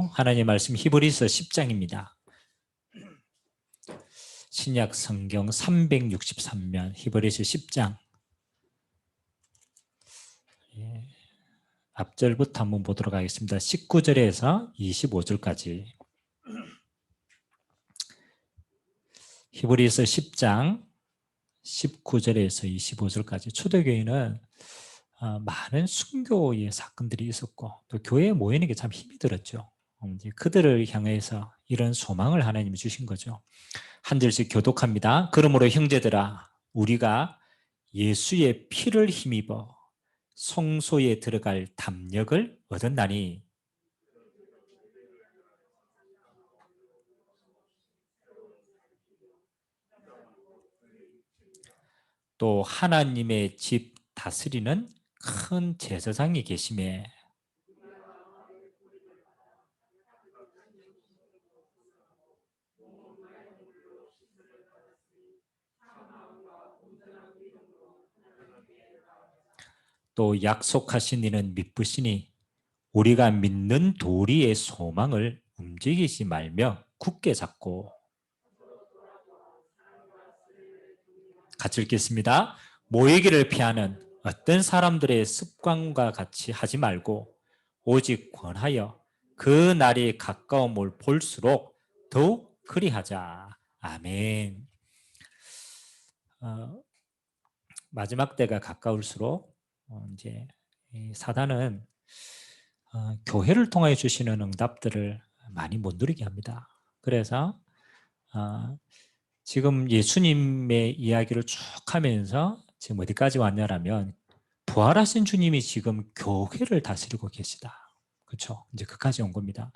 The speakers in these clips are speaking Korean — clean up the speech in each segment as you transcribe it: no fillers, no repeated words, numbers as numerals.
하나님의 말씀 히브리서 10장입니다. 신약 성경 363면 히브리서 10장 앞절부터 한번 보도록 하겠습니다. 19절에서 25절까지 히브리서 10장 19절에서 25절까지 초대교회는 많은 순교의 사건들이 있었고 또 교회에 모이는 게 참 힘이 들었죠. 이제 그들을 향해서 이런 소망을 하나님이 주신 거죠. 한 절씩 교독합니다. 그러므로 형제들아 우리가 예수의 피를 힘입어 성소에 들어갈 담력을 얻었나니 또 하나님의 집 다스리는 큰 제사장이 계심에 또 약속하신 이는 믿으시니 우리가 믿는 도리의 소망을 움직이지 말며 굳게 잡고 같이 읽겠습니다. 모이기를 피하는 어떤 사람들의 습관과 같이 하지 말고 오직 권하여 그 날이 가까움을 볼수록 더욱 그리하자. 아멘. 마지막 때가 가까울수록 이제 사단은 교회를 통해 주시는 응답들을 많이 못 누리게 합니다. 그래서 지금 예수님의 이야기를 쭉 하면서 지금 어디까지 왔냐라면 부활하신 주님이 지금 교회를 다스리고 계시다. 그렇죠? 이제 그까지 온 겁니다.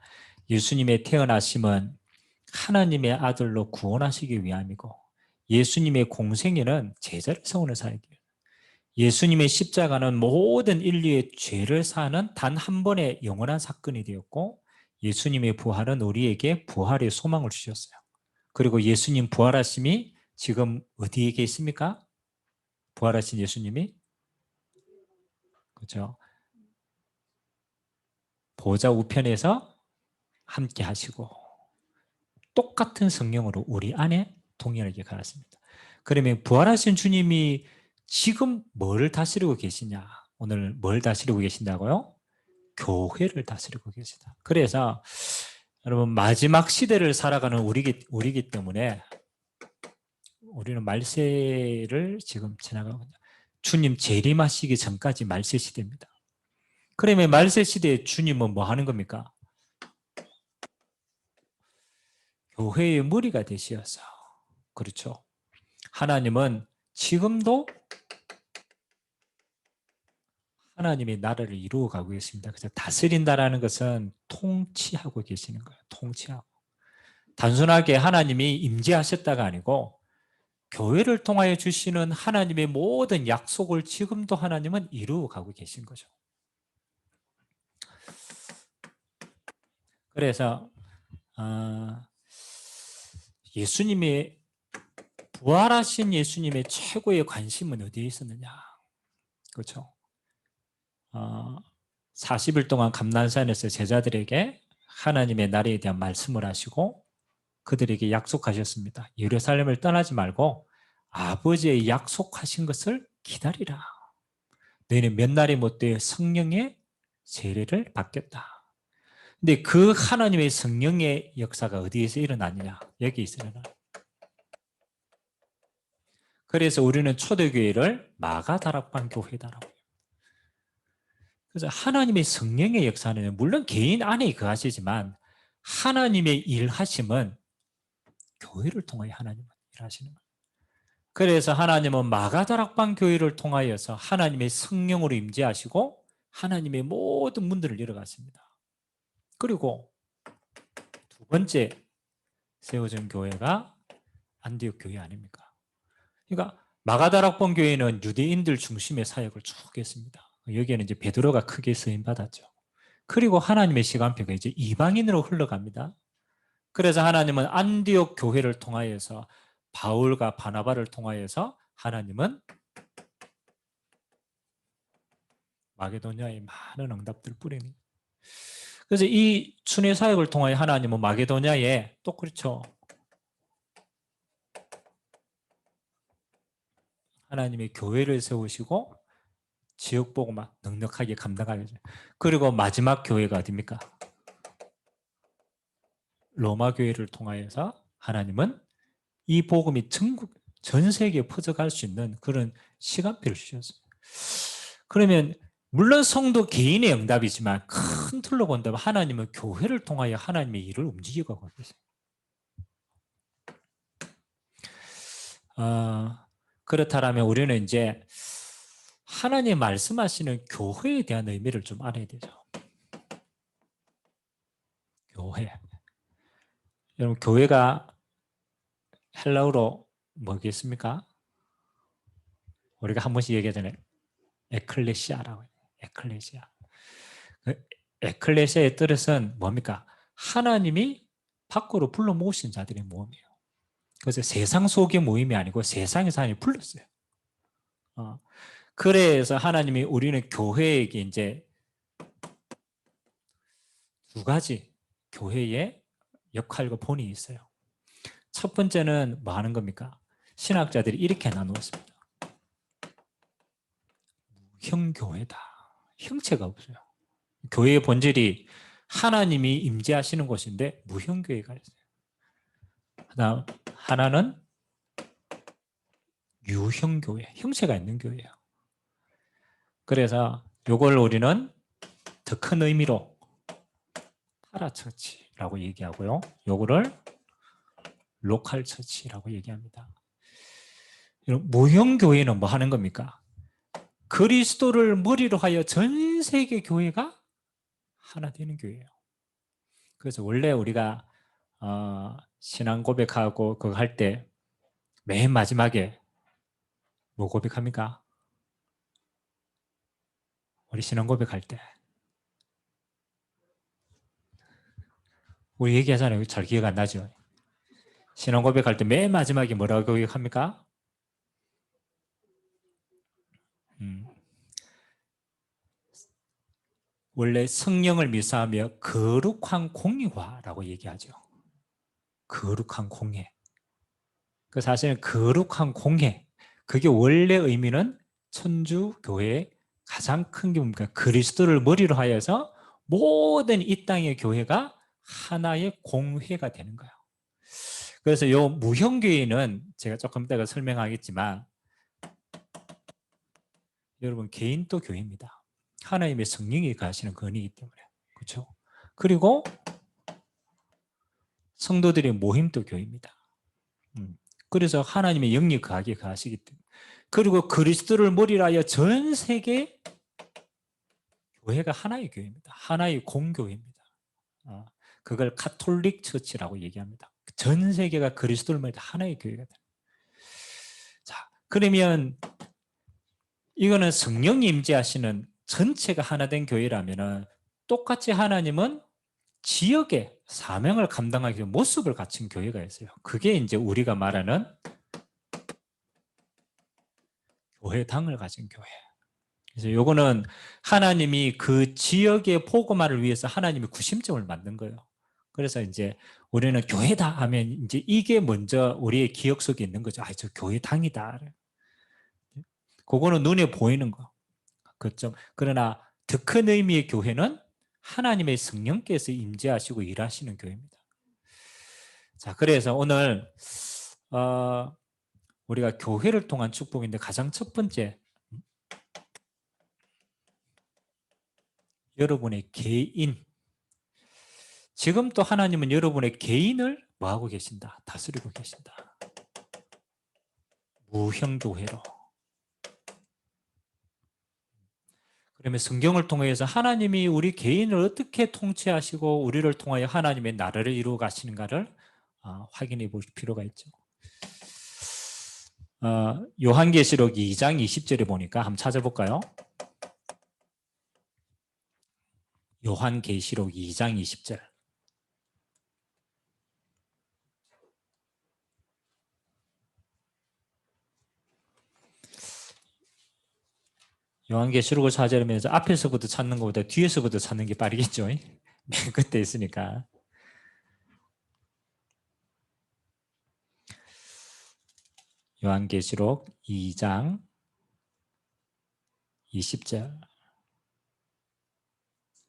예수님의 태어나심은 하나님의 아들로 구원하시기 위함이고 예수님의 공생애는 제자를 세우는 사역이에요. 예수님의 십자가는 모든 인류의 죄를 사는 단 한 번의 영원한 사건이 되었고 예수님의 부활은 우리에게 부활의 소망을 주셨어요. 그리고 예수님 부활하심이 지금 어디에 계십니까? 부활하신 예수님이 그렇죠. 보좌 우편에서 함께 하시고 똑같은 성령으로 우리 안에 동일하게 가셨습니다. 그러면 부활하신 주님이 지금 뭘 다스리고 계시냐? 오늘 뭘 다스리고 계신다고요? 교회를 다스리고 계시다. 그래서 여러분 마지막 시대를 살아가는 우리기 때문에 우리는 말세를 지금 지나가거든요. 주님 재림하시기 전까지 말세 시대입니다. 그러면 말세 시대에 주님은 뭐 하는 겁니까? 교회의 머리가 되시어서 그렇죠. 하나님은 지금도 하나님의 나라를 이루어가고 계십니다. 그래서 다스린다라는 것은 통치하고 계시는 거예요. 통치하고. 단순하게 하나님이 임재하셨다가 아니고 교회를 통하여 주시는 하나님의 모든 약속을 지금도 하나님은 이루어가고 계신 거죠. 그래서 예수님의 부활하신 예수님의 최고의 관심은 어디에 있었느냐? 그렇죠. 40일 동안 감난산에서 제자들에게 하나님의 나라에 대한 말씀을 하시고 그들에게 약속하셨습니다. 예루살렘을 떠나지 말고 아버지의 약속하신 것을 기다리라. 너희는 몇 날이 못되어 성령의 세례를 받겠다. 근데 그 하나님의 성령의 역사가 어디에서 일어나느냐? 여기에서 일어나. 그래서 우리는 초대교회를 마가다락방 교회다라고 해요. 그래서 하나님의 성령의 역사는 물론 개인 안에 거하시지만 하나님의 일하심은 교회를 통하여 하나님은 일하시는 거예요. 그래서 하나님은 마가다락방 교회를 통하여서 하나님의 성령으로 임재하시고 하나님의 모든 문들을 열어갔습니다. 그리고 두 번째 세워진 교회가 안디옥 교회 아닙니까? 그러니까 마가다락방 교회는 유대인들 중심의 사역을 쭉 했습니다. 여기에는 이제 베드로가 크게 쓰임 받았죠. 그리고 하나님의 시간표가 이제 이방인으로 흘러갑니다. 그래서 하나님은 안디옥 교회를 통하여서 바울과 바나바를 통하여서 하나님은 마게도냐에 많은 응답들을 뿌리는. 그래서 이 순회 사역을 통하여 하나님은 마게도냐에 또 그렇죠. 하나님의 교회를 세우시고 지역 복음을 넉넉하게 감당하게 해줘요. 그리고 마지막 교회가 어디입니까? 로마 교회를 통하여서 하나님은 이 복음이 전 세계에 퍼져갈 수 있는 그런 시간표를 주셨어요. 그러면 물론 성도 개인의 응답이지만 큰 틀로 본다면 하나님은 교회를 통하여 하나님의 일을 움직이고 가고 계세요. 그렇다면 우리는 이제 하나님 말씀하시는 교회에 대한 의미를 좀 알아야 되죠. 교회. 여러분 교회가 헬라어로 뭐겠습니까? 우리가 한 번씩 얘기하잖아요. 에클레시아라고 해요. 에클레시아. 에클레시아의 뜻은 뭡니까? 하나님이 밖으로 불러 모으신 자들의 모임이에요. 그래서 세상 속의 모임이 아니고 세상에서 하나님이 불렀어요. 그래서 하나님이 우리는 교회에게 이제 두 가지 교회의 역할과 본이 있어요. 첫 번째는 뭐 하는 겁니까? 신학자들이 이렇게 나누었습니다. 형교회다. 형체가 없어요. 교회의 본질이 하나님이 임재하시는 곳인데 무형교회가 있어요. 하나는 유형교회, 형체가 있는 교회예요. 그래서 이걸 우리는 더 큰 의미로 파라처치라고 얘기하고요. 요거를 로컬처치라고 얘기합니다. 무형교회는 뭐 하는 겁니까? 그리스도를 머리로 하여 전 세계 교회가 하나 되는 교회예요. 그래서 원래 우리가 신앙 고백하고 그거 할 때 맨 마지막에 뭐 고백합니까? 우리 신앙 고백할 때 우리 얘기하잖아요. 잘 기억 안 나죠? 신앙 고백할 때 맨 마지막에 뭐라고 고백합니까? 원래 성령을 미사하며 거룩한 공의화라고 얘기하죠. 거룩한 공의. 그 사실은 거룩한 공의, 그게 원래 의미는 천주교회의 가장 큰 게 뭡니까? 그리스도를 머리로 하여서 모든 이 땅의 교회가 하나의 공회가 되는 거예요. 그래서 이 무형교회는 제가 조금 이따가 설명하겠지만 여러분 개인도 교회입니다. 하나님의 성령이 가시는 건이기 때문에. 그렇죠? 그리고 성도들의 모임도 교회입니다. 그래서 하나님의 영이 거하게 가시기 때문에. 그리고 그리스도를 머리로 하여 전 세계 교회가 하나의 교회입니다. 하나의 공교회입니다. 그걸 카톨릭 처치라고 얘기합니다. 전 세계가 그리스도를 머리로 하나의 교회가 됩니다. 자, 그러면 이거는 성령이 임재하시는 전체가 하나 된 교회라면 똑같이 하나님은 지역의 사명을 감당하기 위해 모습을 갖춘 교회가 있어요. 그게 이제 우리가 말하는 교회당을 가진 교회. 그래서 요거는 하나님이 그 지역의 복음화를 위해서 하나님이 구심점을 만든 거예요. 그래서 이제 우리는 교회다 하면 이제 이게 먼저 우리의 기억 속에 있는 거죠. 저 교회당이다. 그거는 눈에 보이는 거. 그렇죠. 그러나 더 큰 의미의 교회는 하나님의 성령께서 임재하시고 일하시는 교회입니다. 자, 그래서 오늘 우리가 교회를 통한 축복인데 가장 첫 번째, 여러분의 개인. 지금 또 하나님은 여러분의 개인을 뭐하고 계신다? 다스리고 계신다. 무형교회로. 그러면 성경을 통해서 하나님이 우리 개인을 어떻게 통치하시고 우리를 통하여 하나님의 나라를 이루어 가시는가를 확인해 볼 필요가 있죠. 요한계시록 2장 20절에 보니까 한번 찾아볼까요? 요한계시록 2장 20절. 요한계시록을 찾으면서 앞에서부터 찾는 것보다 뒤에서부터 찾는 게 빠르겠죠. 그때 있으니까. 요한계시록 2장 20절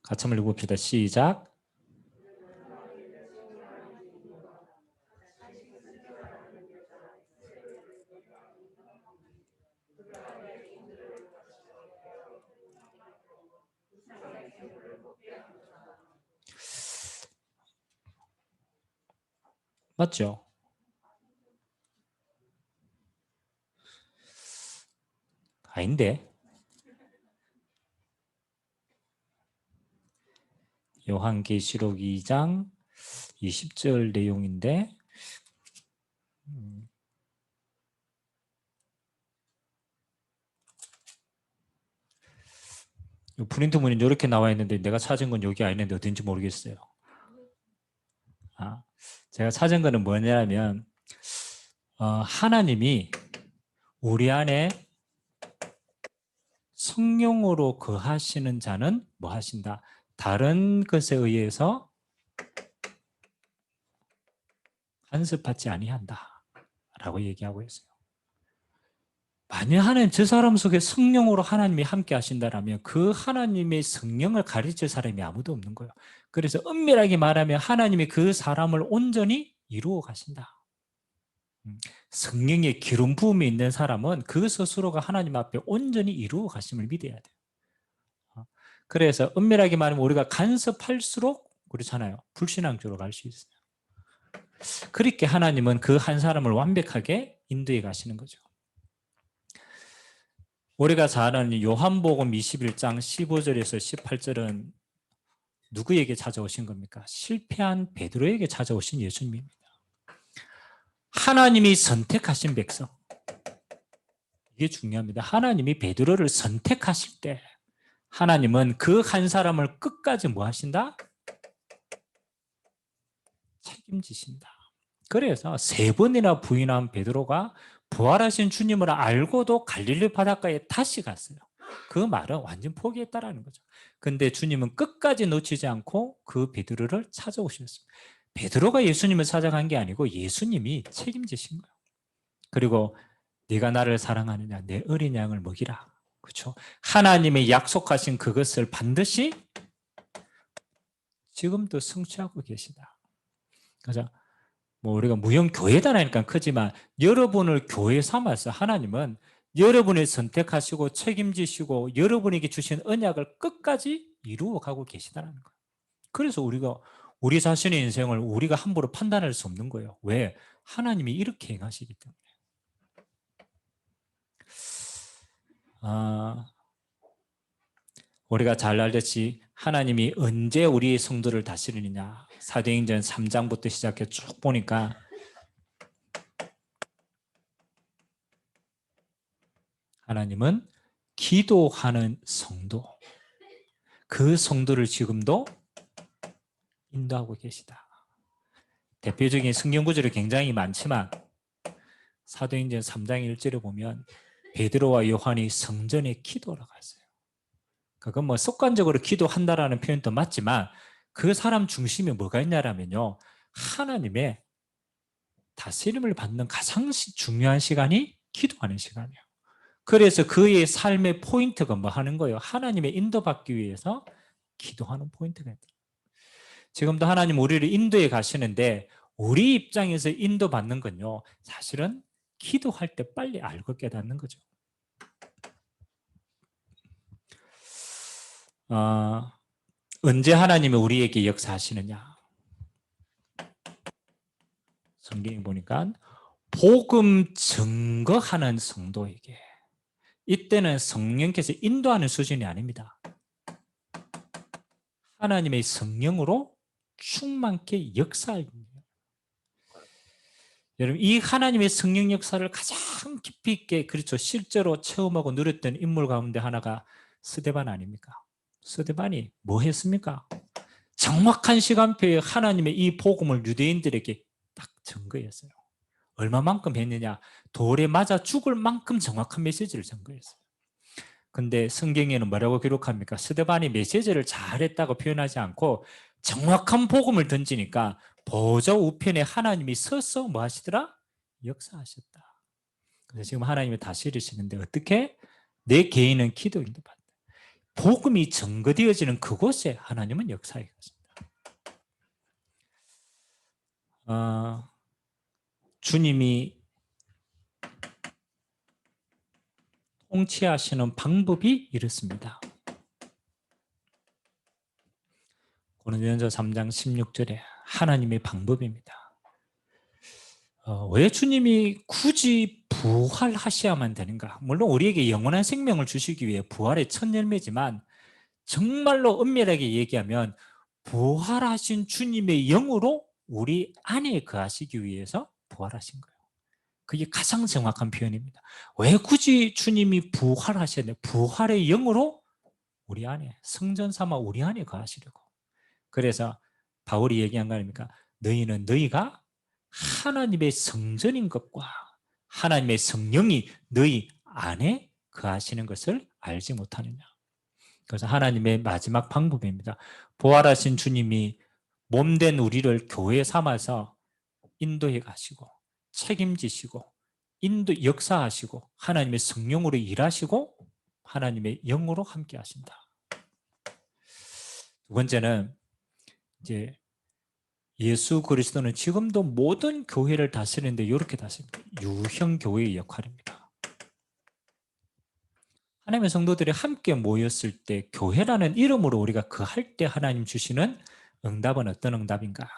같이 한번 읽어봅시다. 시작. 맞죠? 아닌데. 요한계시록 2장 20절 내용인데 프린트문이 이렇게 나와 있는데 내가 찾은 건 여기 아닌데 어딘지 모르겠어요. 제가 찾은 거는 뭐냐면 하나님이 우리 안에 성령으로 거하시는 자는 뭐 하신다? 다른 것에 의해서 간섭받지 아니한다 라고 얘기하고 있어요. 만약 하나님 저 사람 속에 성령으로 하나님이 함께 하신다라면 그 하나님의 성령을 가르칠 사람이 아무도 없는 거예요. 그래서 엄밀하게 말하면 하나님이 그 사람을 온전히 이루어 가신다. 성령의 기름 부음이 있는 사람은 그 스스로가 하나님 앞에 온전히 이루어 가심을 믿어야 돼요. 그래서 엄밀하게 말하면 우리가 간섭할수록 그렇잖아요. 불신앙적으로 갈 수 있어요. 그렇게 하나님은 그 한 사람을 완벽하게 인도해 가시는 거죠. 우리가 잘 아는 요한복음 21장 15절에서 18절은 누구에게 찾아오신 겁니까? 실패한 베드로에게 찾아오신 예수님입니다. 하나님이 선택하신 백성. 이게 중요합니다. 하나님이 베드로를 선택하실 때 하나님은 그 한 사람을 끝까지 뭐 하신다? 책임지신다. 그래서 3번이나 부인한 베드로가 부활하신 주님을 알고도 갈릴리 바닷가에 다시 갔어요. 그 말은 완전 포기했다라는 거죠. 근데 주님은 끝까지 놓치지 않고 그 베드로를 찾아오셨어요. 베드로가 예수님을 찾아간 게 아니고 예수님이 책임지신 거예요. 그리고 네가 나를 사랑하느냐, 내 어린 양을 먹이라. 그렇죠? 하나님의 약속하신 그것을 반드시 지금도 성취하고 계시다. 그죠? 뭐 우리가 무형교회다라니까 크지만 여러분을 교회 삼아서 하나님은 여러분을 선택하시고 책임지시고 여러분에게 주신 언약을 끝까지 이루어 가고 계시다는 거예요. 그래서 우리가 우리 자신의 인생을 우리가 함부로 판단할 수 없는 거예요. 왜? 하나님이 이렇게 행하시기 때문에. 우리가 잘 알듯이 하나님이 언제 우리의 성도를 다스리느냐. 사도행전 3장부터 시작해 쭉 보니까 하나님은 기도하는 성도, 그 성도를 지금도 인도하고 계시다. 대표적인 성경 구절이 굉장히 많지만 사도행전 3장 1절에 보면 베드로와 요한이 성전에 기도하러 갔어요. 그건 뭐 습관적으로 기도한다라는 표현도 맞지만 그 사람 중심에 뭐가 있냐면요, 하나님의 다스림을 받는 가장 중요한 시간이 기도하는 시간이에요. 그래서 그의 삶의 포인트가 뭐 하는 거예요? 하나님의 인도받기 위해서 기도하는 포인트가 있다. 지금도 하나님 우리를 인도해 가시는데 우리 입장에서 인도받는 건요, 사실은 기도할 때 빨리 알고 깨닫는 거죠. 언제 하나님이 우리에게 역사하시느냐? 성경에 보니까 복음 증거하는 성도에게, 이때는 성령께서 인도하는 수준이 아닙니다. 하나님의 성령으로 충만케 역사할. 여러분, 이 하나님의 성령 역사를 가장 깊이 있게, 그렇죠, 실제로 체험하고 누렸던 인물 가운데 하나가 스데반 아닙니까? 스데반이 뭐 했습니까? 정확한 시간표에 하나님의 이 복음을 유대인들에게 딱 증거했어요. 얼마만큼 했느냐? 돌에 맞아 죽을 만큼 정확한 메시지를 증거했어요. 근데 성경에는 뭐라고 기록합니까? 스데반이 메시지를 잘했다고 표현하지 않고 정확한 복음을 던지니까 보좌 우편에 하나님이 서서 뭐 하시더라? 역사하셨다. 그래서 지금 하나님이 다스리시는데 어떻게? 내 개인은 기도 인도받는다. 복음이 증거되어지는 그곳에 하나님은 역사해 가십니다. 주님이 통치하시는 방법이 이렇습니다. 고린도전서 3장 16절에 하나님의 방법입니다. 왜 주님이 굳이 부활하셔야만 되는가? 물론 우리에게 영원한 생명을 주시기 위해 부활의 첫 열매지만 정말로 엄밀하게 얘기하면 부활하신 주님의 영으로 우리 안에 거하시기 위해서 부활하신 거예요. 그게 가장 정확한 표현입니다. 왜 굳이 주님이 부활하셔야 돼요? 부활의 영으로 우리 안에, 성전 삼아 우리 안에 거하시려고. 그래서 바울이 얘기한 거 아닙니까? 너희는 너희가 하나님의 성전인 것과 하나님의 성령이 너희 안에 거하시는 것을 알지 못하느냐. 그래서 하나님의 마지막 방법입니다. 부활하신 주님이 몸된 우리를 교회 삼아서 인도해 가시고 책임지시고 역사하시고 하나님의 성령으로 일하시고 하나님의 영으로 함께 하신다. 두 번째는 이제 예수 그리스도는 지금도 모든 교회를 다스리는데 이렇게 다스립니다. 유형 교회의 역할입니다. 하나님의 성도들이 함께 모였을 때 교회라는 이름으로 우리가 그 할 때 하나님 주시는 응답은 어떤 응답인가?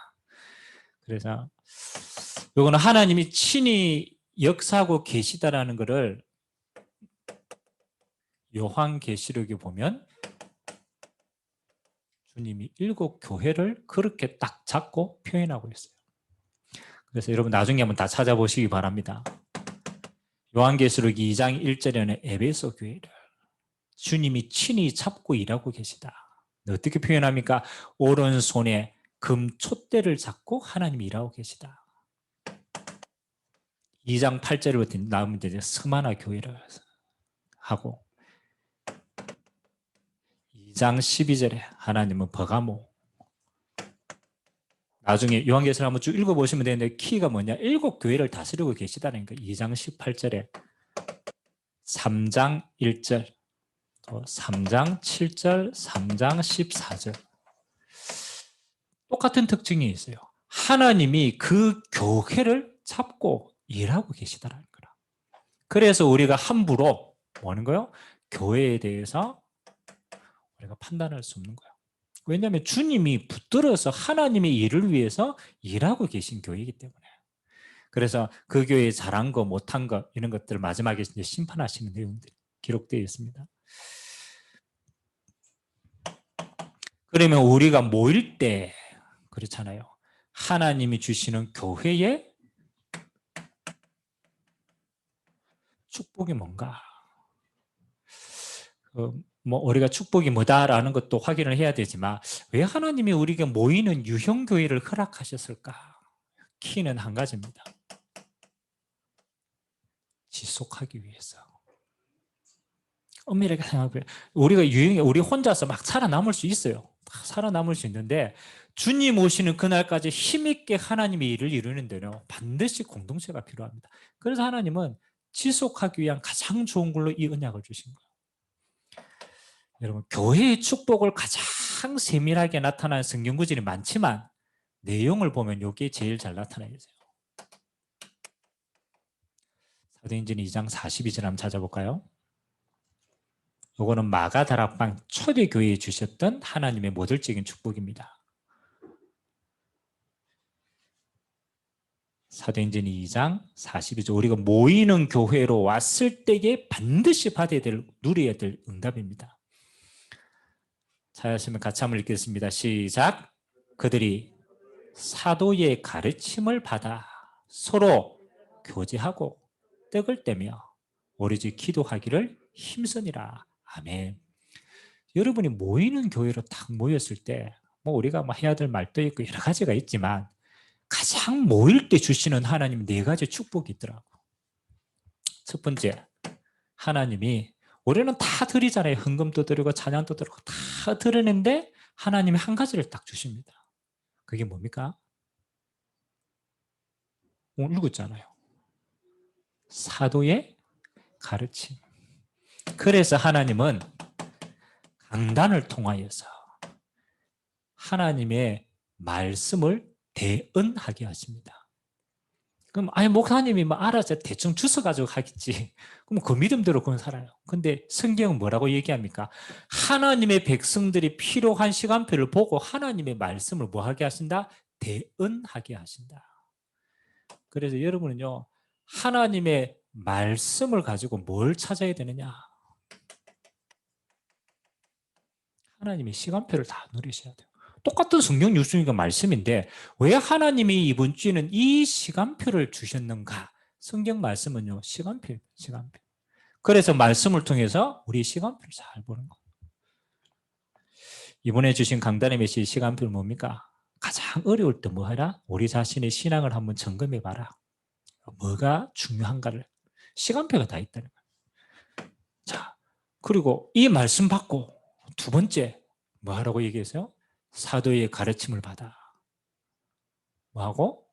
그래서 이거는 하나님이 친히 역사하고 계시다라는 것을 요한계시록에 보면 주님이 7 교회를 그렇게 딱 잡고 표현하고 있어요. 그래서 여러분 나중에 한번 다 찾아보시기 바랍니다. 요한계시록 2장 1절에는 에베소 교회를 주님이 친히 잡고 일하고 계시다. 어떻게 표현합니까? 오른손에 금 촛대를 잡고 하나님이 일하고 계시다. 2장 8절부터 나오면 이제 스마나 교회를 하고 2장 12절에 하나님은 버가모. 나중에 요한계시록 한번 쭉 읽어보시면 되는데 키가 뭐냐? 7 교회를 다스리고 계시다는 거예요. 2장 18절에 3장 1절 3장 7절 3장 14절 똑같은 특징이 있어요. 하나님이 그 교회를 잡고 일하고 계시다는 거라. 그래서 우리가 함부로 뭐 하는 거예요? 교회에 대해서 우리가 판단할 수 없는 거예요. 왜냐하면 주님이 붙들어서 하나님의 일을 위해서 일하고 계신 교회이기 때문에. 그래서 그 교회에 잘한 거 못한 거 이런 것들을 마지막에 이제 심판하시는 내용들이 기록되어 있습니다. 그러면 우리가 모일 때 그렇잖아요. 하나님이 주시는 교회의 축복이 뭔가? 뭐 우리가 축복이 뭐다라는 것도 확인을 해야 되지만 왜 하나님이 우리가 모이는 유형 교회를 허락하셨을까? 키는 한 가지입니다. 지속하기 위해서. 엄밀하게 생각해 우리가 유형이 우리 혼자서 막 살아남을 수 있어요. 살아남을 수 있는데 주님 오시는 그날까지 힘있게 하나님의 일을 이루는 데는 반드시 공동체가 필요합니다. 그래서 하나님은 지속하기 위한 가장 좋은 걸로 이 언약을 주신 거예요. 여러분 교회의 축복을 가장 세밀하게 나타나는 성경 구절이 많지만 내용을 보면 이게 제일 잘 나타나 있어요. 사도행전 2장 42절 한번 찾아볼까요? 이거는 마가다락방 초대교회에 주셨던 하나님의 모델적인 축복입니다. 사도행전 2장 42절 우리가 모이는 교회로 왔을 때에 반드시 받아야 될 누려야 될 응답입니다. 찾으시면 같이 한번 읽겠습니다. 시작. 그들이 사도의 가르침을 받아 서로 교제하고 떡을 떼며 오로지 기도하기를 힘쓰니라. 아멘. 여러분이 모이는 교회로 딱 모였을 때 뭐 우리가 뭐 해야 될 말도 있고 여러 가지가 있지만 가장 모일 때 주시는 하나님 4가지 축복이 있더라고. 첫 번째, 하나님이 우리는 다 드리잖아요. 헌금도 드리고 찬양도 드리고 다 드리는데 하나님이 한 가지를 딱 주십니다. 그게 뭡니까? 오늘 읽었잖아요. 사도의 가르침. 그래서 하나님은 강단을 통하여서 하나님의 말씀을 대언하게 하십니다. 그럼 아니 목사님이 뭐 알아서 대충 주워가지고 하겠지. 그럼 그 믿음대로 그건 살아요. 근데 성경은 뭐라고 얘기합니까? 하나님의 백성들이 필요한 시간표를 보고 하나님의 말씀을 뭐 하게 하신다? 대언하게 하신다. 그래서 여러분은요, 하나님의 말씀을 가지고 뭘 찾아야 되느냐? 하나님의 시간표를 다 누리셔야 돼요. 똑같은 성경 뉴스니까 말씀인데 왜 하나님이 이번 주에는 이 시간표를 주셨는가? 성경 말씀은요, 시간표예요. 시간표. 그래서 말씀을 통해서 우리 시간표를 잘 보는 거예요. 이번에 주신 강단의 메시지 시간표는 뭡니까? 가장 어려울 때 뭐 해라? 우리 자신의 신앙을 한번 점검해 봐라. 뭐가 중요한가를. 시간표가 다 있다는 거예요. 자, 그리고 이 말씀 받고 두 번째 뭐 하라고 얘기했어요? 사도의 가르침을 받아. 뭐하고?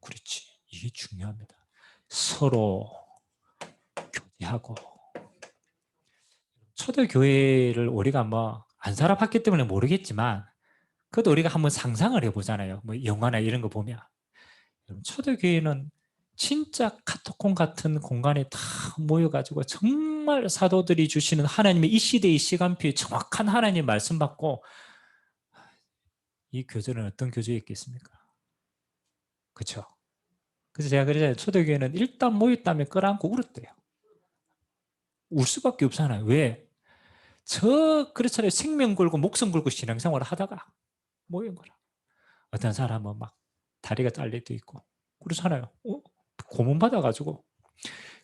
그렇지. 이게 중요합니다. 서로 교제하고. 초대교회를 우리가 뭐 안 살아봤기 때문에 모르겠지만 그래도 우리가 한번 상상을 해보잖아요. 뭐 영화나 이런 거 보면. 초대교회는 진짜 카타콤 같은 공간에 다 모여가지고 정말 사도들이 주시는 하나님의 이 시대의 시간표에 정확한 하나님의 말씀 받고 이 교제는 어떤 교제였겠습니까? 그렇죠? 그래서 제가 그러잖아요. 초대교회는 일단 모였다면 끌어안고 울었대요. 울 수밖에 없잖아요. 왜? 그렇잖아요. 생명 걸고 목숨 걸고 신앙생활을 하다가 모인 거라. 어떤 사람은 막 다리가 잘려도 있고 그렇잖아요. 고문 받아가지고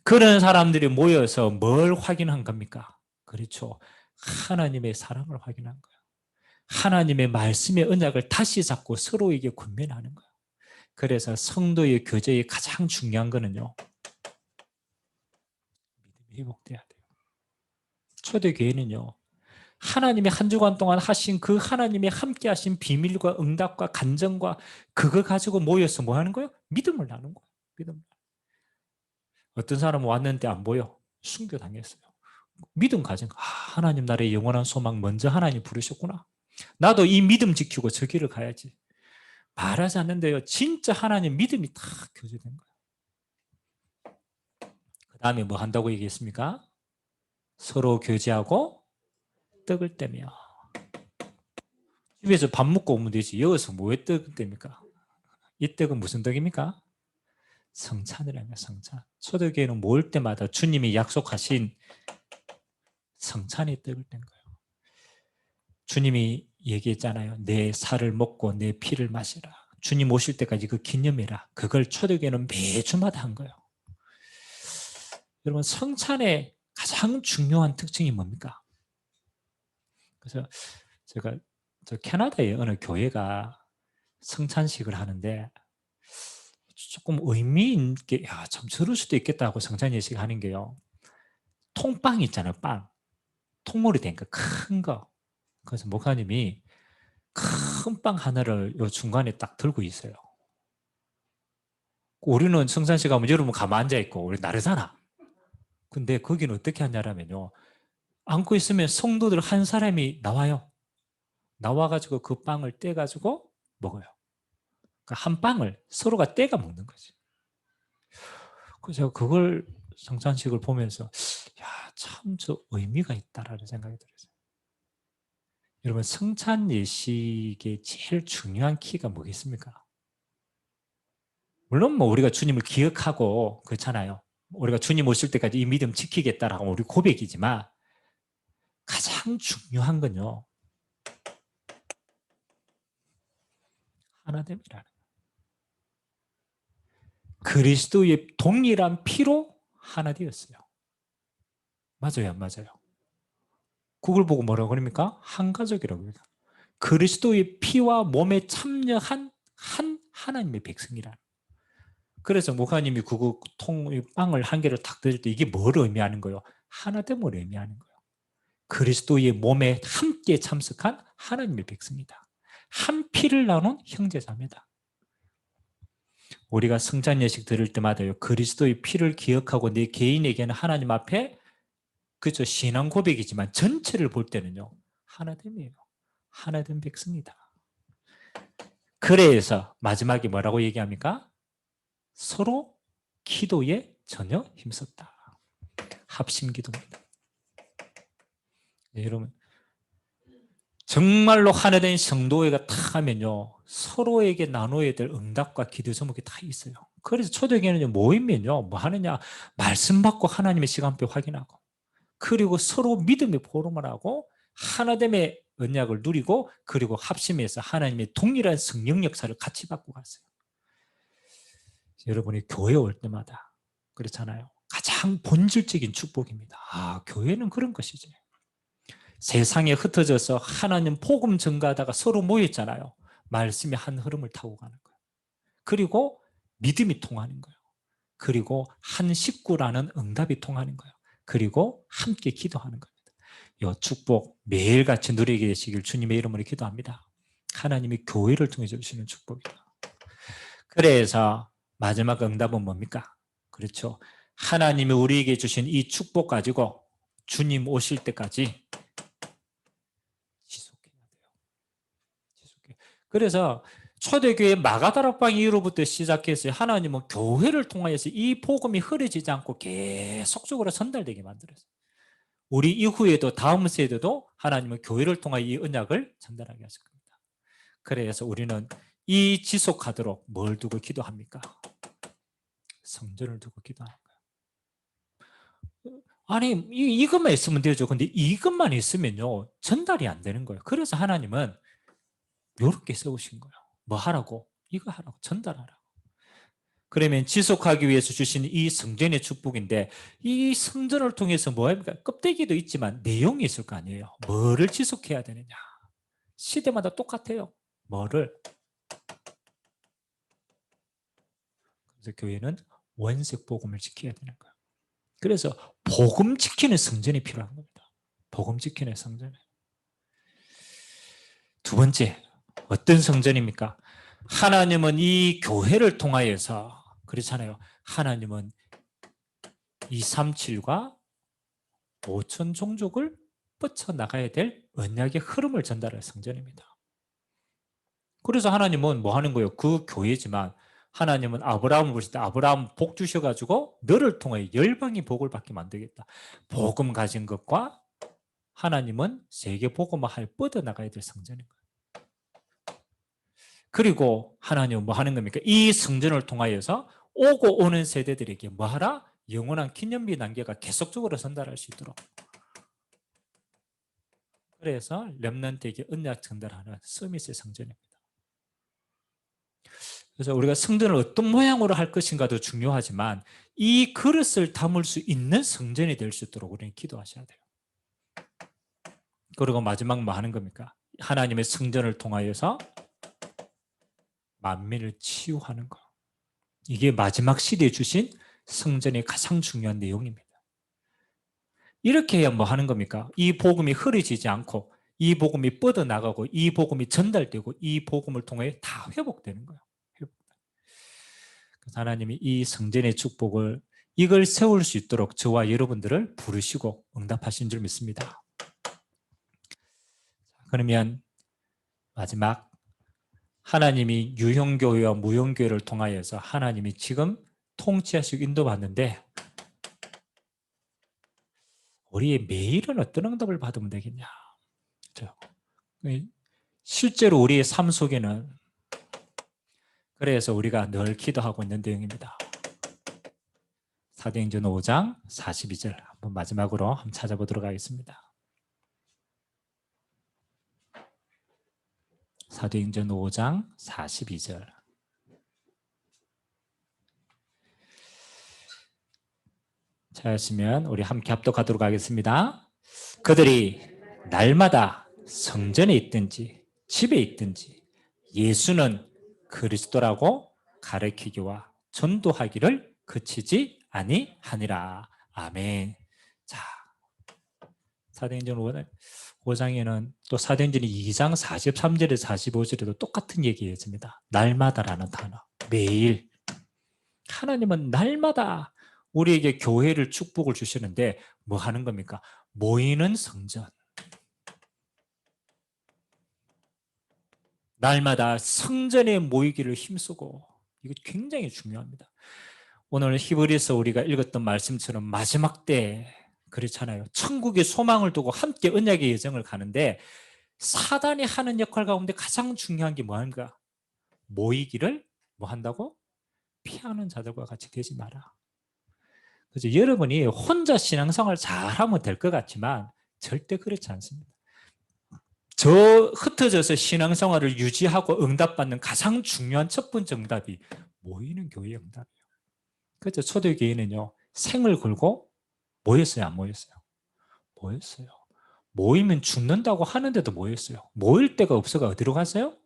그런 사람들이 모여서 뭘 확인한 겁니까? 그렇죠. 하나님의 사랑을 확인한 거예요. 하나님의 말씀의 언약을 다시 잡고 서로에게 권면하는 거예요. 그래서 성도의 교제의 가장 중요한 거는요, 믿음이 회복돼야 돼요. 초대교회는요, 하나님이 한 주간 동안 하신 그 하나님의 함께 하신 비밀과 응답과 간정과 그거 가지고 모여서 뭐 하는 거예요? 믿음을 나누는 거예요. 믿음. 어떤 사람은 왔는데 안 보여. 순교당했어요. 믿음 가진 거. 하나님 나라의 영원한 소망 먼저 하나님 부르셨구나. 나도 이 믿음 지키고 저 길을 가야지. 말하지 않는데요. 진짜 하나님 믿음이 다 교제된 거예요. 그 다음에 뭐 한다고 얘기했습니까? 서로 교제하고 떡을 떼며. 집에서 밥 먹고 오면 되지. 여기서 뭐에 떡을 떼입니까? 이 떡은 무슨 떡입니까? 성찬이라는 거예요. 성찬. 초대교회는 모일 때마다 주님이 약속하신 성찬의 떡을 뗀 거예요. 주님이 얘기했잖아요. 내 살을 먹고 내 피를 마시라. 주님 오실 때까지 그 기념해라. 그걸 초대교회는 매주마다 한 거예요. 여러분 성찬의 가장 중요한 특징이 뭡니까? 그래서 제가 캐나다의 어느 교회가 성찬식을 하는데 조금 의미 있게 참 저럴 수도 있겠다고 성찬 예식 하는 게요. 통빵 있잖아요. 빵. 통으로 된 거 큰 거. 그래서 목사님이 큰 빵 하나를 요 중간에 딱 들고 있어요. 우리는 성찬식 하면 여러분 가만 앉아 있고 우리 나르잖아. 근데 거기는 어떻게 하냐면요. 앉고 있으면 성도들 한 사람이 나와요. 나와가지고 그 빵을 떼가지고 먹어요. 그러니까 한 빵을 서로가 떼가 먹는 거지. 그래서 제가 그걸 성찬식을 보면서 야, 참 저 의미가 있다라는 생각이 들었어요. 여러분 성찬 예식의 제일 중요한 키가 뭐겠습니까? 물론 뭐 우리가 주님을 기억하고 그렇잖아요. 우리가 주님 오실 때까지 이 믿음 지키겠다라고 우리 고백이지만 가장 중요한 건요. 하나됨이라는 거예요. 그리스도의 동일한 피로 하나 되었어요. 맞아요, 안 맞아요? 그걸 보고 뭐라고 그럽니까? 한 가족이라고 합니다. 그리스도의 피와 몸에 참여한 한 하나님의 백성이라. 그래서 목사님이 빵을 한 개를 탁 드릴 때 이게 뭘 의미하는 거예요? 하나됨을 의미하는 거예요. 그리스도의 몸에 함께 참석한 하나님의 백성이다. 한 피를 나눈 형제자매다. 우리가 성찬 예식 드릴 때마다요, 그리스도의 피를 기억하고 내 개인에게는 하나님 앞에 그저 신앙 고백이지만 전체를 볼 때는요, 하나됨이에요. 하나된 백성이다. 그래서 마지막에 뭐라고 얘기합니까? 서로 기도에 전혀 힘썼다. 합심 기도입니다. 네, 여러분, 정말로 하나된 성도회가 딱 하면요, 서로에게 나눠야 될 응답과 기도 제목이 다 있어요. 그래서 초대교회는요, 모이면요, 뭐 하느냐, 말씀 받고 하나님의 시간표 확인하고, 그리고 서로 믿음의 포럼을 하고 하나됨의 언약을 누리고, 그리고 합심해서 하나님의 동일한 성령 역사를 같이 받고 갔어요. 여러분이 교회 올 때마다 그렇잖아요. 가장 본질적인 축복입니다. 아, 교회는 그런 것이지. 세상에 흩어져서 하나님 복음 전가하다가 서로 모였잖아요. 말씀이 한 흐름을 타고 가는 거예요. 그리고 믿음이 통하는 거예요. 그리고 한 식구라는 응답이 통하는 거예요. 그리고 함께 기도하는 겁니다. 이 축복 매일같이 누리게 되시길 주님의 이름으로 기도합니다. 하나님이 교회를 통해 주시는 축복이다. 그래서 마지막 응답은 뭡니까? 그렇죠. 하나님이 우리에게 주신 이 축복 가지고 주님 오실 때까지 지속해야 돼요. 그래서 초대교회 마가다락방 이후로부터 시작해서 하나님은 교회를 통하여서 이 복음이 흐려지지 않고 계속적으로 전달되게 만들었어요. 우리 이후에도 다음 세대도 하나님은 교회를 통하여 이 언약을 전달하게 하실 겁니다. 그래서 우리는 이 지속하도록 뭘 두고 기도합니까? 성전을 두고 기도하는 거예요. 아니, 이것만 있으면 되죠. 근데 이것만 있으면요, 전달이 안 되는 거예요. 그래서 하나님은 이렇게 세우신 거예요. 뭐 하라고? 이거 하라고, 전달하라고. 그러면 지속하기 위해서 주신 이 성전의 축복인데, 이 성전을 통해서 뭐합니까? 껍데기도 있지만 내용이 있을 거 아니에요. 뭐를 지속해야 되느냐? 시대마다 똑같아요. 뭐를? 그래서 교회는 원색 복음을 지켜야 되는 거예요. 그래서 복음 지키는 성전이 필요한 겁니다. 복음 지키는 성전. 두 번째, 어떤 성전입니까? 하나님은 이 교회를 통하여서 그렇잖아요. 하나님은 237과 5천 종족을 뻗쳐나가야 될 언약의 흐름을 전달할 성전입니다. 그래서 하나님은 뭐 하는 거예요? 그 교회지만 하나님은 아브라함을 부르실 때 아브라함 복 주셔가지고 너를 통하여 열방이 복을 받게 만들겠다. 복음 가진 것과 하나님은 세계 복음화할 뻗어나가야 될 성전인 거예요. 그리고 하나님은 뭐 하는 겁니까? 이 성전을 통하여서 오고 오는 세대들에게 뭐 하라? 영원한 기념비 단계가 계속적으로 전달할 수 있도록. 그래서 렘넌트에게 언약 전달하는 서밋의 성전입니다. 그래서 우리가 성전을 어떤 모양으로 할 것인가도 중요하지만 이 그릇을 담을 수 있는 성전이 될 수 있도록 우리는 기도하셔야 돼요. 그리고 마지막 뭐 하는 겁니까? 하나님의 성전을 통하여서 만민을 치유하는 것. 이게 마지막 시대에 주신 성전의 가장 중요한 내용입니다. 이렇게 해야 뭐 하는 겁니까? 이 복음이 흐려지지 않고 이 복음이 뻗어나가고 이 복음이 전달되고 이 복음을 통해 다 회복되는 거예요. 그래서 하나님이 이 성전의 축복을 이걸 세울 수 있도록 저와 여러분들을 부르시고 응답하신 줄 믿습니다. 그러면 마지막 하나님이 유형교회와 무형교회를 통하여서 하나님이 지금 통치하시고 인도받는데 우리의 매일은 어떤 응답을 받으면 되겠냐? 그렇죠? 실제로 우리의 삶 속에는 그래서 우리가 늘 기도하고 있는 내용입니다. 사도행전 5장 42절 한번 마지막으로 한번 찾아보도록 하겠습니다. 사도행전 5장 42절. 찾으시면 우리 함께 합독하도록 하겠습니다. 그들이 날마다 성전에 있든지 집에 있든지 예수는 그리스도라고 가르치기와 전도하기를 그치지 아니하니라. 아멘. 자, 사도행전 5장에는 또 사도행전 2장 43절에 45절에도 똑같은 얘기가 있습니다. 날마다라는 단어. 매일. 하나님은 날마다 우리에게 교회를 축복을 주시는데 뭐 하는 겁니까? 모이는 성전. 날마다 성전에 모이기를 힘쓰고, 이거 굉장히 중요합니다. 오늘 히브리서 우리가 읽었던 말씀처럼 마지막 때 그렇잖아요. 천국의 소망을 두고 함께 언약의 여정을 가는데 사단이 하는 역할 가운데 가장 중요한 게 뭐한가? 모이기를 뭐 한다고? 피하는 자들과 같이 되지 마라. 그래서 여러분이 혼자 신앙생활 잘하면 될 것 같지만 절대 그렇지 않습니다. 저 흩어져서 신앙생활을 유지하고 응답받는 가장 중요한 첫 번째 응답이 모이는 교회의 응답이에요. 그래서 초대교회는요, 생을 걸고 모였어요, 안 모였어요? 모였어요. 모이면 죽는다고 하는데도 모였어요. 모일 데가 없어가 어디로 갔어요?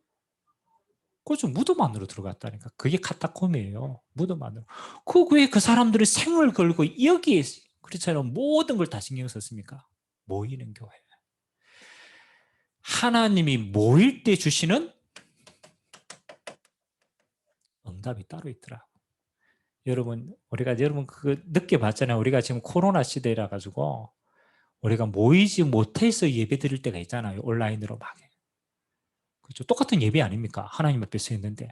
그죠, 무덤 안으로 들어갔다니까. 그게 카타콤이에요. 무덤 안으로. 왜 그 사람들이 생을 걸고 여기에 그렇잖아요. 모든 걸 다 신경 썼습니까? 모이는 교회. 하나님이 모일 때 주시는 응답이 따로 있더라. 여러분, 여러분 그거 늦게 봤잖아요. 우리가 지금 코로나 시대라 가지고 우리가 모이지 못해서 예배 드릴 때가 있잖아요. 온라인으로 막. 그렇죠. 똑같은 예배 아닙니까? 하나님 앞에서 했는데.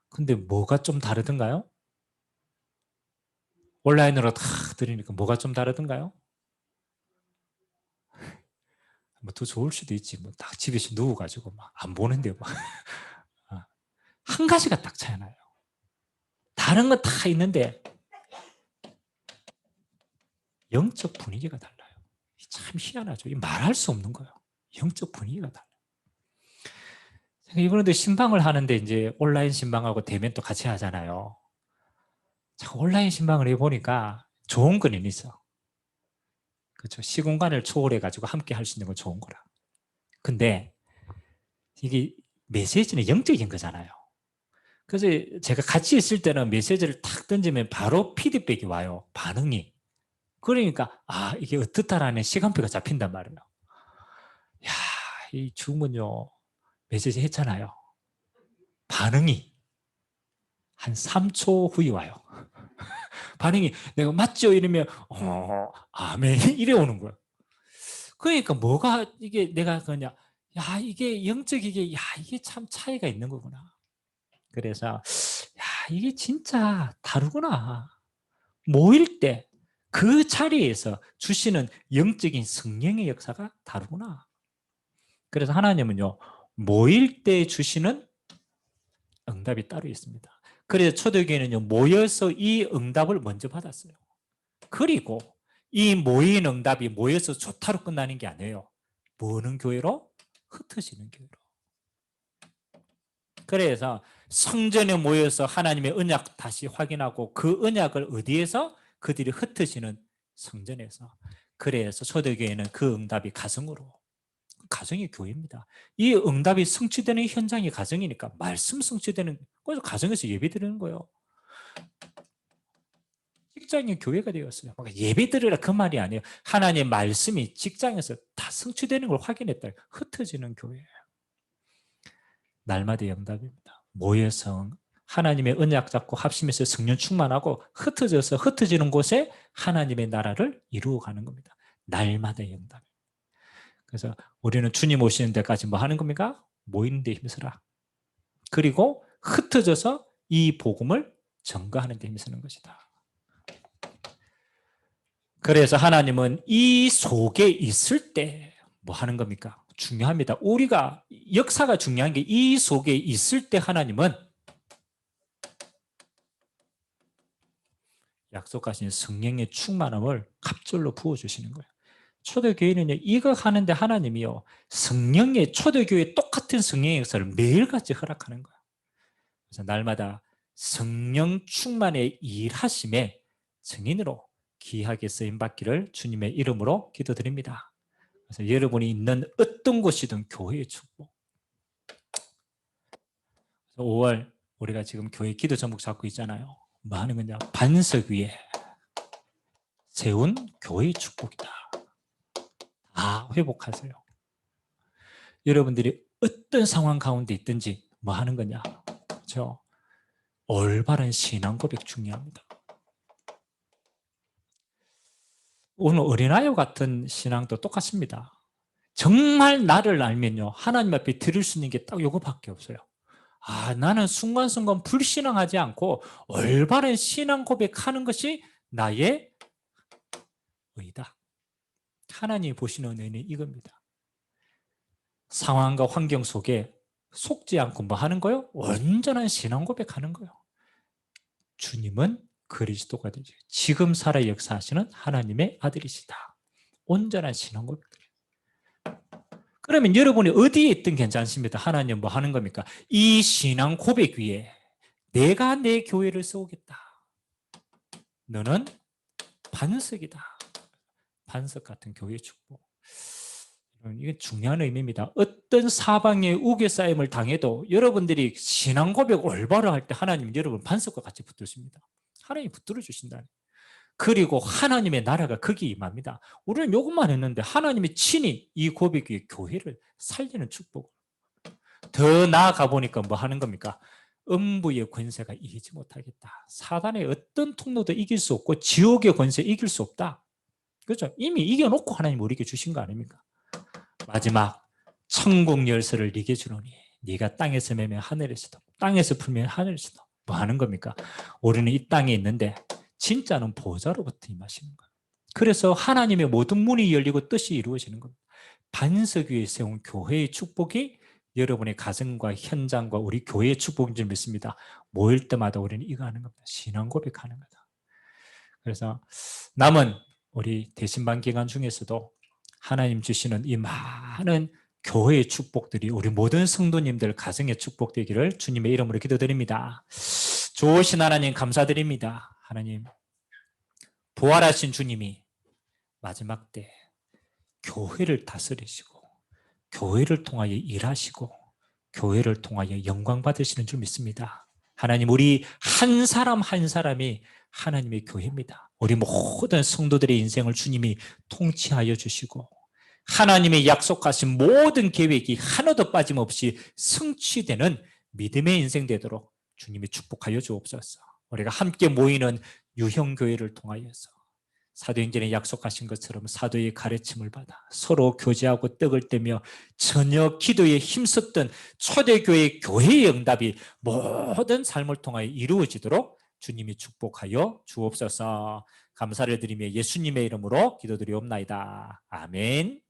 근데 뭐가 좀 다르던가요? 온라인으로 다 드리니까 뭐가 좀 다르던가요? 뭐 더 좋을 수도 있지. 뭐 딱 집에서 누워가지고 막 안 보는데 막. 한 가지가 딱 차이 나요. 다른 건 다 있는데 영적 분위기가 달라요. 참 희한하죠. 말할 수 없는 거예요. 영적 분위기가 달라요. 이번에도 신방을 하는데 이제 온라인 신방하고 대면 또 같이 하잖아요. 온라인 신방을 해보니까 좋은 건 있어. 그렇죠. 시공간을 초월해가지고 함께 할 수 있는 건 좋은 거라. 근데 이게 메시지는 영적인 거잖아요. 그래서 제가 같이 있을 때는 메시지를 탁 던지면 바로 피드백이 와요. 반응이. 그러니까 이게 어떻다라는 시간표가 잡힌단 말이에요. 야, 이 줌은요, 메시지 했잖아요. 반응이 한 3초 후에 와요. 반응이 내가 맞죠? 이러면 아멘 이래 오는 거야. 그러니까 뭐가 이게 내가 그냥 이게 영적이게 이게 참 차이가 있는 거구나. 그래서 이게 진짜 다르구나. 모일 때 그 자리에서 주시는 영적인 성령의 역사가 다르구나. 그래서 하나님은요, 모일 때 주시는 응답이 따로 있습니다. 그래서 초대교회는요, 모여서 이 응답을 먼저 받았어요. 그리고 이 모인 응답이 모여서 좋다로 끝나는 게 아니에요. 모으는 교회로 흩어지는 교회로. 그래서 성전에 모여서 하나님의 언약 다시 확인하고 그 언약을 어디에서? 그들이 흩어지는 성전에서. 그래서 초대교회는 그 응답이 가정으로. 가정이 교회입니다. 이 응답이 성취되는 현장이 가정이니까 말씀 성취되는, 그래서 가정에서 예배드리는 거예요. 직장이 교회가 되었어요. 예배드리라 그 말이 아니에요. 하나님의 말씀이 직장에서 다 성취되는 걸 확인했다. 흩어지는 교회예요. 날마다 응답입니다. 모여서 하나님의 언약 잡고 합심해서 성령 충만하고 흩어져서 흩어지는 곳에 하나님의 나라를 이루어가는 겁니다. 날마다 응답. 그래서 우리는 주님 오시는 데까지 뭐 하는 겁니까? 모이는 데 힘쓰라. 그리고 흩어져서 이 복음을 전가하는 데 힘쓰는 것이다. 그래서 하나님은 이 속에 있을 때 뭐 하는 겁니까? 중요합니다. 우리가 역사가 중요한 게 이 속에 있을 때 하나님은 약속하신 성령의 충만함을 갑절로 부어주시는 거예요. 초대교회는요, 이거 하는데 하나님이요, 성령의 초대교회 똑같은 성령의 역사를 매일같이 허락하는 거예요. 그래서 날마다 성령 충만의 일하심에 증인으로 귀하게 쓰임받기를 주님의 이름으로 기도드립니다. 그래서 여러분이 있는 어떤 곳이든 교회의 축복. 5월 우리가 지금 교회 기도 제목 잡고 있잖아요. 뭐 하는 거냐? 반석 위에 세운 교회의 축복이다. 다 다 회복하세요. 여러분들이 어떤 상황 가운데 있든지 뭐 하는 거냐? 그렇죠? 올바른 신앙 고백 중요합니다. 오늘 어린아이 같은 신앙도 똑같습니다. 정말 나를 알면요, 하나님 앞에 드릴 수 있는 게 딱 요거밖에 없어요. 나는 순간순간 불신앙하지 않고 올바른 신앙 고백하는 것이 나의 의다. 하나님이 보시는 의는 이겁니다. 상황과 환경 속에 속지 않고 뭐 하는 거요? 온전한 신앙 고백하는 거요. 주님은 그리스도가 되죠. 지금 살아 역사하시는 하나님의 아들이시다. 온전한 신앙 고백. 그러면 여러분이 어디에 있든 괜찮습니다. 하나님 뭐 하는 겁니까? 이 신앙 고백 위에 내가 내 교회를 세우겠다. 너는 반석이다. 반석 같은 교회 축복. 이게 중요한 의미입니다. 어떤 사방에 우겨싸임을 당해도 여러분들이 신앙 고백 올바로 할 때 하나님 여러분 반석과 같이 붙드십니다. 하나님이 붙들어 주신다는. 그리고 하나님의 나라가 거기 임합니다. 우리는 이것만 했는데 하나님이 친히 이 고백 위에 교회를 살리는 축복. 더 나아가 보니까 뭐 하는 겁니까? 음부의 권세가 이기지 못하겠다. 사단의 어떤 통로도 이길 수 없고 지옥의 권세 이길 수 없다. 그렇죠? 이미 이겨놓고 하나님 우리에게 주신 거 아닙니까? 마지막 천국 열쇠를 네게 주노니 네가 땅에서 매면 하늘에서도 땅에서 풀면 하늘에서도 뭐 하는 겁니까? 우리는 이 땅에 있는데 진짜는 보좌로부터 임하시는 거예요. 그래서 하나님의 모든 문이 열리고 뜻이 이루어지는 겁니다. 반석 위에 세운 교회의 축복이 여러분의 가정과 현장과 우리 교회의 축복인 줄 믿습니다. 모일 때마다 우리는 이거 하는 겁니다. 신앙 고백하는 거다. 그래서 남은 우리 대신반 기간 중에서도 하나님 주시는 이 많은 교회의 축복들이 우리 모든 성도님들 가정의 축복되기를 주님의 이름으로 기도드립니다. 좋으신 하나님 감사드립니다. 하나님 부활하신 주님이 마지막 때 교회를 다스리시고 교회를 통하여 일하시고 교회를 통하여 영광 받으시는 줄 믿습니다. 하나님 우리 한 사람 한 사람이 하나님의 교회입니다. 우리 모든 성도들의 인생을 주님이 통치하여 주시고 하나님의 약속하신 모든 계획이 하나도 빠짐없이 성취되는 믿음의 인생 되도록 주님이 축복하여 주옵소서. 우리가 함께 모이는 유형교회를 통하여서 사도행전에 약속하신 것처럼 사도의 가르침을 받아 서로 교제하고 떡을 떼며 전혀 기도에 힘썼던 초대교회 교회의 응답이 모든 삶을 통하여 이루어지도록 주님이 축복하여 주옵소서. 감사를 드리며 예수님의 이름으로 기도드리옵나이다. 아멘.